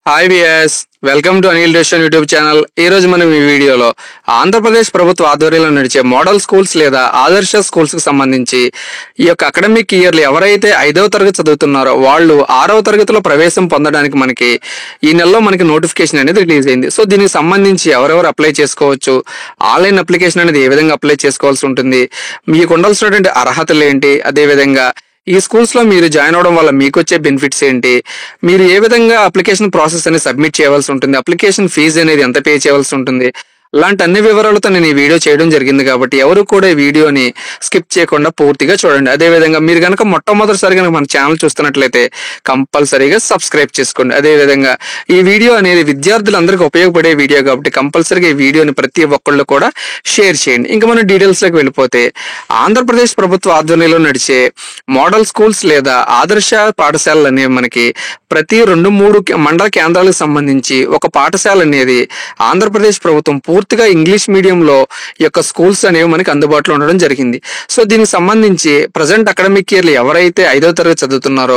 Hi viewers, welcome to Anil డెషన్ YouTube channel. ఈ రోజు మనం ఈ వీడియోలో ఆంధ్రప్రదేశ్ ప్రభుత్వ ఆధ్వర్యంలో నడిచే మోడల్ స్కూల్స్ లేదా ఆదర్శ స్కూల్స్ కి సంబంధించి ఈ యొక్క అకాడమిక్ ఇయర్లు ఎవరైతే 5వ తరగతి చదువుతున్నారో వాళ్ళు 6వ తరగతిలో ప్రవేశం పొందడానికి మనకి ఈ నెలలో మనకి నోటిఫికేషన్ అనేది రిలీజ్ అయింది. సో దీనికి సంబంధించి ఎవరెవరు అప్లై చేసుకోవచ్చు, ఆన్లైన్ అప్లికేషన్ అనేది ఏ విధంగా అప్లై చేసుకోవాల్సి ఉంటుంది, మీకు ఉండాల్సినటువంటి అర్హతలు ఏంటి, అదేవిధంగా ఈ స్కూల్స్ లో మీరు జాయిన్ అవడం వల్ల మీకు వచ్చే బెనిఫిట్స్ ఏంటి, మీరు ఏ విధంగా అప్లికేషన్ ప్రాసెస్ అనేది సబ్మిట్ చేయవలసి ఉంటుంది, అప్లికేషన్ ఫీజు అనేది ఎంత పే చేయవలసి ఉంటుంది, అలాంటి అన్ని వివరాలతో నేను ఈ వీడియో చేయడం జరిగింది. కాబట్టి ఎవరు కూడా ఈ వీడియోని స్కిప్ చేయకుండా పూర్తిగా చూడండి. అదేవిధంగా మీరు కనుక మొట్టమొదటిసారి కనుక మన ఛానల్ చూస్తున్నట్లయితే కంపల్సరీగా సబ్స్క్రైబ్ చేసుకోండి. అదేవిధంగా ఈ వీడియో అనేది విద్యార్థులందరికీ ఉపయోగపడే వీడియో కాబట్టి కంపల్సరీగా ఈ వీడియోని ప్రతి ఒక్కళ్ళు కూడా షేర్ చేయండి. ఇంకా మనం డీటెయిల్స్లోకి వెళ్ళిపోతే ఆంధ్రప్రదేశ్ ప్రభుత్వ ఆధ్వర్యంలో నడిచే మోడల్ స్కూల్స్ లేదా ఆదర్శ పాఠశాలలు అనేవి మనకి ప్రతి 2-3 మండల కేంద్రాలకు సంబంధించి ఒక పాఠశాల అనేది ఆంధ్రప్రదేశ్ ప్రభుత్వం పూర్తిగా ఇంగ్లీష్ మీడియంలో ఈ యొక్క స్కూల్స్ అనేవి మనకి అందుబాటులో ఉండడం జరిగింది. సో దీనికి సంబంధించి ప్రజెంట్ అకాడమిక్ ఇయర్లో ఎవరైతే 5వ తరగతి చదువుతున్నారో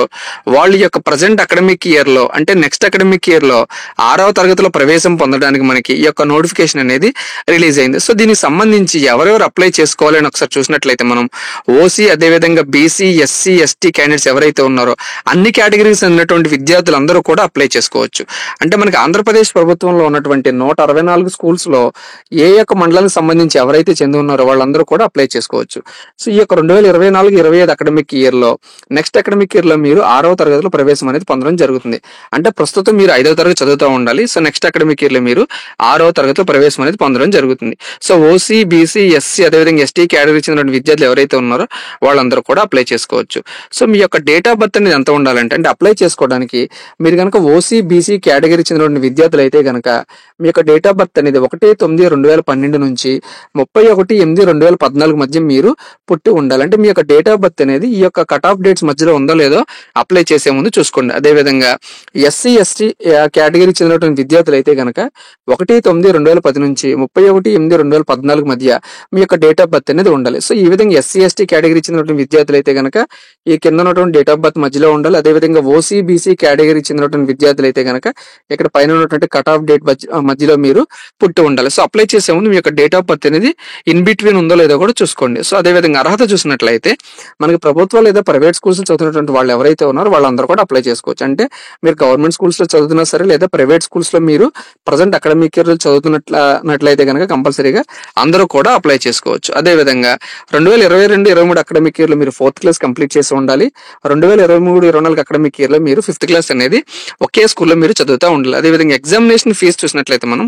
వాళ్ళ యొక్క ప్రజెంట్ అకాడమిక్ ఇయర్లో అంటే నెక్స్ట్ అకాడమిక్ ఇయర్లో 6వ తరగతిలో ప్రవేశం పొందడానికి మనకి ఈ యొక్క నోటిఫికేషన్ అనేది రిలీజ్ అయింది. సో దీనికి సంబంధించి ఎవరెవరు అప్లై చేసుకోవాలి అని ఒకసారి చూసినట్లయితే మనం ఓసీ, అదేవిధంగా బీసీ, ఎస్సీ, ఎస్టీ క్యాండిడేట్స్ ఎవరైతే ఉన్నారో అన్ని కేటగిరీస్ ఉన్నటువంటి విద్యార్థులందరూ కూడా అప్లై చేసుకోవచ్చు. అంటే మనకి ఆంధ్రప్రదేశ్ ప్రభుత్వంలో ఉన్నటువంటి 164 స్కూల్స్ లో ఏ యొక్క మండలానికి సంబంధించి ఎవరైతే చెంది ఉన్నారో వాళ్ళందరూ కూడా అప్లై చేసుకోవచ్చు. సో ఈ యొక్క 2024-25 అకాడమిక్ ఇయర్ లో నెక్స్ట్ అకాడమిక్ ఇయర్ లో మీరు 6వ తరగతిలో ప్రవేశం అనేది పొందడం జరుగుతుంది. అంటే ప్రస్తుతం మీరు 5వ తరగతి చదువుతూ ఉండాలి. సో నెక్స్ట్ అకాడమిక్ ఇయర్ లో మీరు 6వ తరగతిలో ప్రవేశం అనేది పొందడం జరుగుతుంది. సో ఓసీ, బీసీ, ఎస్సీ, అదేవిధంగా ఎస్టీ కేటగిరీ చెందిన విద్యార్థులు ఎవరైతే ఉన్నారో వాళ్ళందరూ కూడా అప్లై చేసుకోవచ్చు. సో మీ యొక్క డేట్ ఆఫ్ బర్త్ అనేది ఎంత ఉండాలంటే అంటే అప్లై చేసుకోవడానికి మీరు కనుక ఓసీ, బీసీ కేటగిరీ చెందిన విద్యార్థులు అయితే కనుక మీ యొక్క డేట్ ఆఫ్ బర్త్ అనేది 1/9/2012 నుంచి 31/8/2014 మధ్య మీరు పుట్టి ఉండాలి. అంటే మీ యొక్క డేట్ ఆఫ్ బర్త్ అనేది ఈ యొక్క కట్ ఆఫ్ డేట్స్ మధ్యలో ఉందో లేదో అప్లై చేసే ముందు చూసుకోండి. అదేవిధంగా ఎస్సీ, ఎస్టీ కేటగిరీ చెందినటువంటి విద్యార్థులు అయితే కనుక 1/9/2010 నుంచి 31/8/2014 మధ్య మీ యొక్క డేట్ ఆఫ్ బర్త్ అనేది ఉండాలి. సో ఈ విధంగా ఎస్సీ, ఎస్టీ కేటగిరీ చెందినటువంటి విద్యార్థులు అయితే కనుక ఈ కింద ఉన్నటువంటి డేట్ ఆఫ్ బర్త్ మధ్యలో ఉండాలి. అదేవిధంగా ఓసీ, బీసీ కేటగిరీ చెందినటువంటి విద్యార్థులు అయితే కనుక ఇక్కడ పైన ఉన్నటువంటి కట్ ఆఫ్ డేట్ మధ్యలో మీరు పుట్టి ఉండాలి. సో అప్లై చేసే ముందు మీ యొక్క డేట్ ఆఫ్ బర్త్ అనేది ఇన్ బిట్వీన్ ఉందో లేదో కూడా చూసుకోండి. సో అదేవిధంగా అర్హత చూసినట్లయితే మనకి ప్రభుత్వ లేదా ప్రైవేట్ స్కూల్స్ చదువుతున్నటువంటి వాళ్ళు ఎవరైతే ఉన్నారో వాళ్ళందరూ కూడా అప్లై చేసుకోవచ్చు. అంటే మీరు గవర్నమెంట్ స్కూల్స్ లో చదువుతున్నా సరే లేదా ప్రైవేట్ స్కూల్స్ లో మీరు ప్రజెంట్ అకాడమిక్ ఇయర్ చదువుతున్నట్లయితే కనుక కంపల్సరీగా అందరూ కూడా అప్లై చేసుకోవచ్చు. అదేవిధంగా 2022-23 అకాడమిక్ ఇయర్ లో మీరు 4th క్లాస్ కంప్లీట్ చేసి ఉండాలి. 2023-24 అకాడమిక్ ఇయర్ లో మీరు 5th క్లాస్ అనేది ఒకే స్కూల్లో మీరు చదువుతూ ఉండాలి. అదేవిధంగా ఎగ్జామినేషన్ ఫీజు చూసినట్లయితే మనం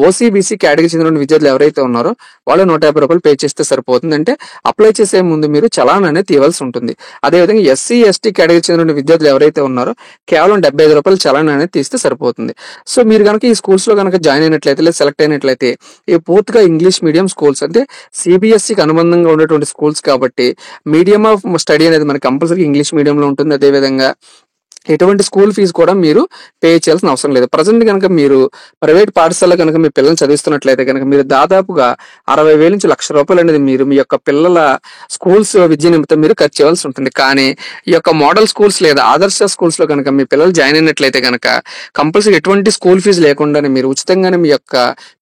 ఓసీ, బీసీ కేటగిరీ చెందిన విద్యార్థులు ఎవరైతే ఉన్నారో వాళ్ళు 150 రూపాయలు పే చేస్తే సరిపోతుంది. అంటే అప్లై చేసే ముందు మీరు చలాన్ అనేది తీయవలసి ఉంటుంది. అదేవిధంగా ఎస్సీ, ఎస్టీ కేటగిరీ చెందిన విద్యార్థులు ఎవరైతే ఉన్నారో కేవలం 75 రూపాయలు చలాన్ అనేది తీస్తే సరిపోతుంది. సో మీరు కనుక ఈ స్కూల్స్ లో కనుక జాయిన్ అయినట్లయితే లేదా సెలెక్ట్ అయినట్లయితే ఈ పూర్తిగా ఇంగ్లీష్ మీడియం స్కూల్స్ అంటే సిబిఎస్ఈకి అనుబంధంగా ఉన్నటువంటి స్కూల్స్ కాబట్టి మీడియం ఆఫ్ స్టడీ అనేది మనకి కంపల్సరీ ఇంగ్లీష్ మీడియంలో ఉంటుంది. అదేవిధంగా ఎటువంటి స్కూల్ ఫీజు కూడా మీరు పే చేయాల్సిన అవసరం లేదు. ప్రజెంట్ కనుక మీరు ప్రైవేట్ పాఠశాల కనుక మీ పిల్లల్ని చదివిస్తున్నట్లయితే కనుక మీరు దాదాపుగా 60,000 నుంచి 1,00,000 రూపాయలు అనేది మీరు మీ యొక్క పిల్లల స్కూల్స్ విద్య నిమిత్తం మీరు ఖర్చు చేయాల్సి ఉంటుంది. కానీ ఈ యొక్క మోడల్ స్కూల్స్ లేదా ఆదర్శ స్కూల్స్ లో కనుక మీ పిల్లలు జాయిన్ అయినట్లయితే కనుక కంపల్సరీ ఎటువంటి స్కూల్ ఫీజు లేకుండానే మీరు ఉచితంగానే మీ యొక్క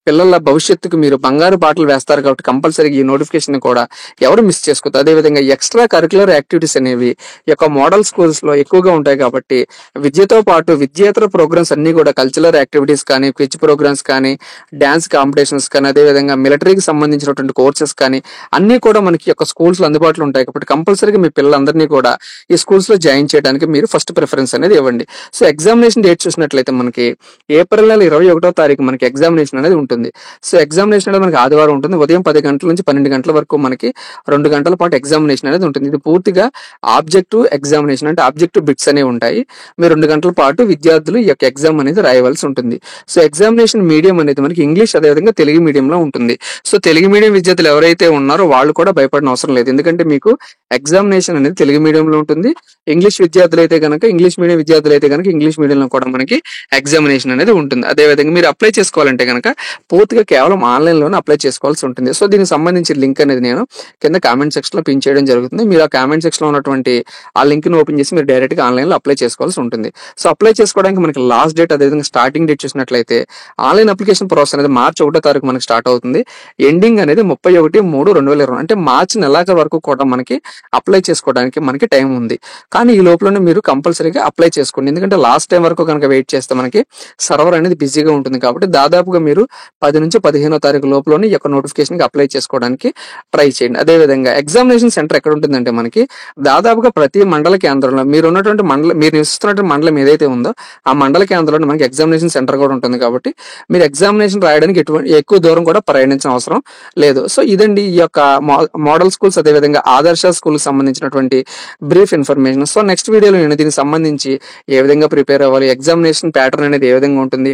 పిల్లల భవిష్యత్తుకు మీరు బంగారు బాటలు వేస్తారు. కాబట్టి కంపల్సరీ ఈ నోటిఫికేషన్ కూడా ఎవరు మిస్ చేసుకోవద్దు. అదేవిధంగా ఎక్స్ట్రా కరిక్యులర్ యాక్టివిటీస్ అనేవి ఈ యొక్క మోడల్ స్కూల్స్ లో ఎక్కువగా ఉంటాయి. కాబట్టి విద్యతో పాటు విద్యేతర ప్రోగ్రామ్స్ అన్ని కూడా కల్చరల్ యాక్టివిటీస్ కానీ, క్విజ్ ప్రోగ్రామ్స్ కానీ, డాన్స్ కాంపిటీషన్స్ కానీ, అదేవిధంగా మిలిటరీకి సంబంధించినటువంటి కోర్సెస్ కానీ అన్ని కూడా మనకి యొక్క స్కూల్స్ లో అందుబాటులో ఉంటాయి. కాబట్టి కంపల్సరీగా మీ పిల్లలందరినీ కూడా ఈ స్కూల్స్ లో జాయిన్ చేయడానికి మీరు ఫస్ట్ ప్రిఫరెన్స్ అనేది ఇవ్వండి. సో ఎగ్జామినేషన్ డేట్ చూసినట్లయితే మనకి ఏప్రిల్ నెల 21వ తారీఖు మనకి ఎగ్జామినేషన్ అనేది ఉంటుంది. సో ఎగ్జామినేషన్ అనేది మనకి ఆదివారం ఉంటుంది. ఉదయం 10 గంటల నుంచి 12 గంటల వరకు మనకి 2 గంటల పాటు ఎగ్జామినేషన్ అనేది ఉంటుంది. ఇది పూర్తిగా ఆబ్జెక్టివ్ ఎగ్జామినేషన్ అంటే ఆబ్జెక్టివ్ బిట్స్ అనేవి ఉంటాయి. మీరు 2 గంటల పాటు విద్యార్థులు ఈ యొక్క ఎగ్జామ్ అనేది రాయవలసి ఉంటుంది. సో ఎగ్జామినేషన్ మీడియం అనేది మనకి ఇంగ్లీష్ అదేవిధంగా తెలుగు మీడియంలో ఉంటుంది. సో తెలుగు మీడియం విద్యార్థులు ఎవరైతే ఉన్నారో వాళ్ళు కూడా భయపడిన అవసరం లేదు. ఎందుకంటే మీకు ఎగ్జామినేషన్ అనేది తెలుగు మీడియంలో ఉంటుంది. ఇంగ్లీష్ విద్యార్థులు అయితే కనుక ఇంగ్లీష్ మీడియం విద్యార్థులు అయితే కనుక ఇంగ్లీష్ మీడియంలో కూడా మనకి ఎగ్జామినేషన్ అనేది ఉంటుంది. అదేవిధంగా మీరు అప్లై చేసుకోవాలంటే కనుక పూర్తిగా కేవలం ఆన్లైన్లోనే అప్లై చేసుకోవాల్సి ఉంటుంది. సో దీనికి సంబంధించి లింక్ అనేది నేను కింద కామెంట్ సెక్షన్లో పిన్ చేయడం జరుగుతుంది. మీరు ఆ కామెంట్ సెక్షన్లో ఉన్నటువంటి ఆ లింక్ని ఓపెన్ చేసి మీరు డైరెక్ట్గా ఆన్లైన్లో అప్లై చేసుకోవాల్సి ఉంటుంది. సో అప్లై చేసుకోవడానికి మనకి లాస్ట్ డేట్ అదేవిధంగా స్టార్టింగ్ డేట్ చూసినట్లయితే ఆన్లైన్ అప్లికేషన్ ప్రాసెస్ అనేది మార్చి 1వ తారీఖు మనకి స్టార్ట్ అవుతుంది. ఎండింగ్ అనేది 31/3/2020 అంటే మార్చి నెలాఖరు వరకు కూడా మనకి అప్లై చేసుకోవడానికి మనకి టైం ఉంది. కానీ ఈ లోపలనే మీరు కంపల్సరీగా అప్లై చేసుకోండి. ఎందుకంటే లాస్ట్ టైం వరకు కనుక వెయిట్ చేస్తే మనకి సర్వర్ అనేది బిజీగా ఉంటుంది. కాబట్టి దాదాపుగా మీరు 10 నుంచి 15వ తారీఖు లోపలనే ఈ యొక్క నోటిఫికేషన్కి అప్లై చేసుకోవడానికి ట్రై చేయండి. అదేవిధంగా ఎగ్జామినేషన్ సెంటర్ ఎక్కడ ఉంటుందంటే మనకి దాదాపుగా ప్రతి మండల కేంద్రంలో మీరు నివసిస్తున్నటువంటి మండలం ఏదైతే ఉందో ఆ మండల కేంద్రంలో మనకి ఎగ్జామినేషన్ సెంటర్ కూడా ఉంటుంది. కాబట్టి మీరు ఎగ్జామినేషన్ రాయడానికి ఎక్కువ దూరం కూడా ప్రయాణించిన అవసరం లేదు. సో ఇదండి ఈ యొక్క మోడల్ స్కూల్స్ అదేవిధంగా ఆదర్శ స్కూల్కి సంబంధించినటువంటి బ్రీఫ్ ఇన్ఫర్మేషన్. సో నెక్స్ట్ వీడియోలో నేను దీనికి సంబంధించి ఏ విధంగా ప్రిపేర్ అవ్వాలి, ఎగ్జామినేషన్ ప్యాటర్న్ అనేది ఏ విధంగా ఉంటుంది,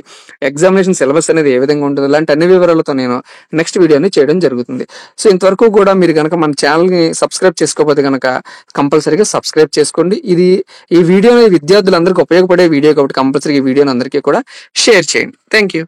ఎగ్జామినేషన్ సిలబస్ అనేది ఏ విధంగా ఉంటుంది, ఇలాంటి అన్ని వివరాలతో నేను నెక్స్ట్ వీడియోని చేయడం జరుగుతుంది. సో ఇంతవరకు కూడా మీరు కనుక మన ఛానల్ని సబ్స్క్రైబ్ చేసుకోకపోతే కనుక కంపల్సరీగా సబ్స్క్రైబ్ చేసుకోండి. ఈ వీడియో అనేది విద్యార్థులందరికీ ఉపయోగపడే వీడియో కాబట్టి కంపల్సరీ ఈ వీడియోని అందరికీ కూడా షేర్ చేయండి. Thank you.